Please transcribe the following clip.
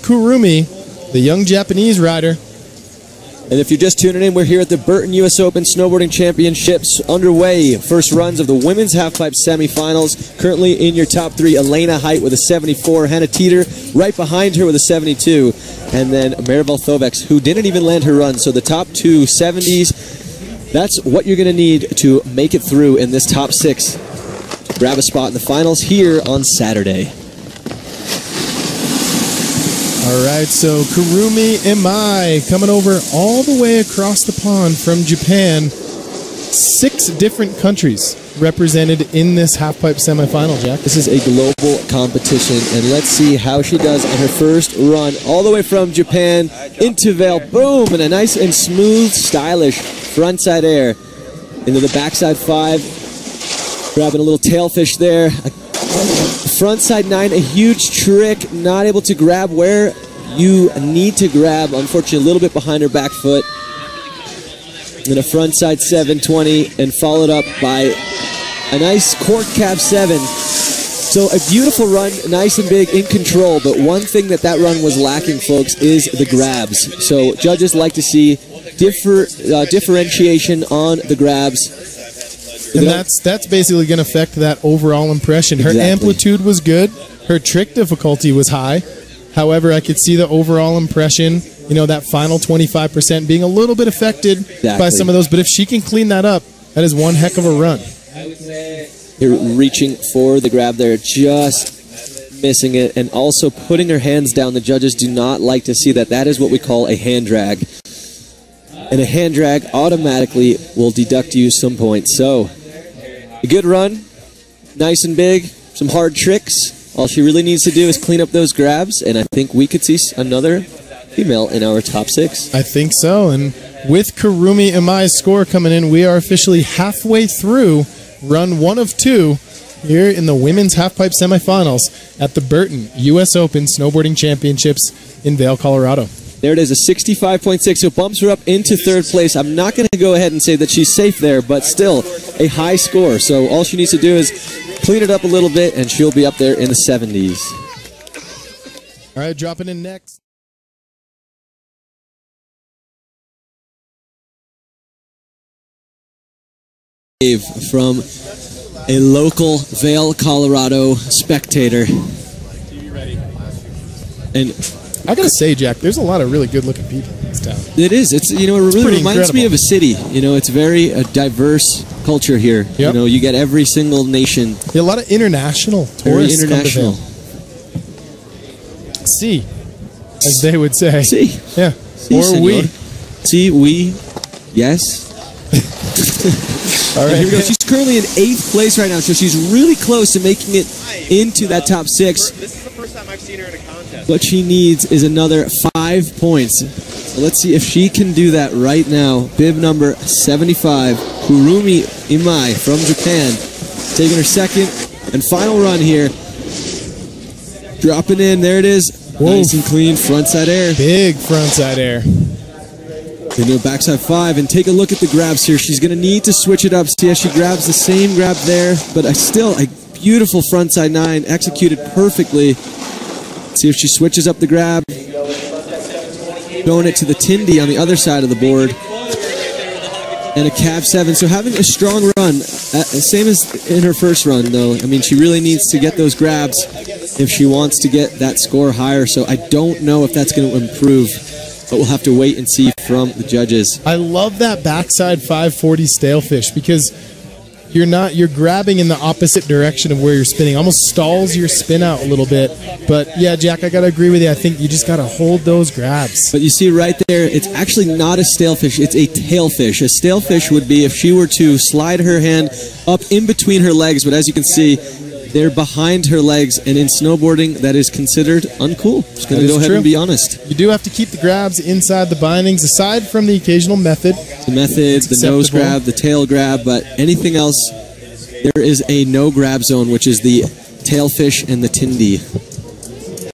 Kurumi, the young Japanese rider. And if you're just tuning in, we're here at the Burton U.S. Open Snowboarding Championships underway. First runs of the women's halfpipe semifinals. Currently in your top three, Elena Height with a 74, Hannah Teeter right behind her with a 72, and then Maribel Thovex, who didn't even land her run. So the top two 70s, that's what you're going to need to make it through in this top six to grab a spot in the finals here on Saturday. All right, so Kurumi Imai coming over all the way across the pond from Japan. 6 different countries represented in this halfpipe semifinal, Jack. This is a global competition, and let's see how she does on her first run. All the way from Japan into Vail. Boom, and a nice and smooth, stylish frontside air into the backside 5. Grabbing a little tailfish there. Frontside 9, a huge trick, not able to grab where you need to grab. Unfortunately, a little bit behind her back foot. And a frontside 720, and followed up by a nice cork cab 7. So a beautiful run, nice and big, in control. But one thing that run was lacking, folks, is the grabs. So judges like to see differentiation on the grabs. And that's basically going to affect that overall impression. Her amplitude was good. Her trick difficulty was high. However, I could see the overall impression, you know, that final 25% being a little bit affected by some of those. But if she can clean that up, that is one heck of a run. You're reaching for the grab there, just missing it, and also putting her hands down. The judges do not like to see that. That is what we call a hand drag. And a hand drag automatically will deduct you some points. So, a good run, nice and big, some hard tricks. All she really needs to do is clean up those grabs, and I think we could see another female in our top 6. I think so, and with Kurumi Imai's score coming in, we are officially halfway through run 1 of 2 here in the women's halfpipe semifinals at the Burton U.S. Open Snowboarding Championships in Vail, Colorado. There it is, a 65.6, so bumps her up into 3rd place. I'm not going to go ahead and say that she's safe there, but still a high score. So all she needs to do is clean it up a little bit, and she'll be up there in the 70s. All right, dropping in next. From a local Vail, Colorado spectator. And I gotta say, Jack, there's a lot of really good-looking people in this town. It is. It's, you know, it really reminds me of a city. You know, it's very diverse culture here. Yep. You know, you get every single nation. Yeah, a lot of international tourists. Very international. Si, as they would say. Si. Yeah. Si, or senor. we. Si, we. Yes. All right. Here we go. She's currently in 8th place right now, so she's really close to making it into that top 6. This is the first time I've seen her in a contest. What she needs is another 5 points. So let's see if she can do that right now. Bib number 75, Kurumi Imai from Japan, taking her 2nd and final run here. Dropping in, there it is. Whoa. Nice and clean frontside air. Big frontside air. Into a backside 5, and take a look at the grabs here. She's going to need to switch it up. See how she grabs the same grab there, but still a beautiful frontside 9, executed perfectly. See if she switches up the grab. Going it to the Tindy on the other side of the board. And a cab 7. So having a strong run, same as in her first run, though. I mean, she really needs to get those grabs if she wants to get that score higher. So I don't know if that's going to improve, but we'll have to wait and see from the judges. I love that backside 540 stalefish because you're grabbing in the opposite direction of where you're spinning. Almost stalls your spin out a little bit. But yeah, Jack, I gotta agree with you. I think you just gotta hold those grabs. But you see right there, it's actually not a stalefish, it's a tailfish. A stalefish would be if she were to slide her hand up in between her legs, but as you can see, they're behind her legs, and in snowboarding, that is considered uncool. Just going to go ahead and be honest. You do have to keep the grabs inside the bindings, aside from the occasional method. The methods, the nose grab, the tail grab, but anything else, there is a no grab zone, which is the tailfish and the Tindy.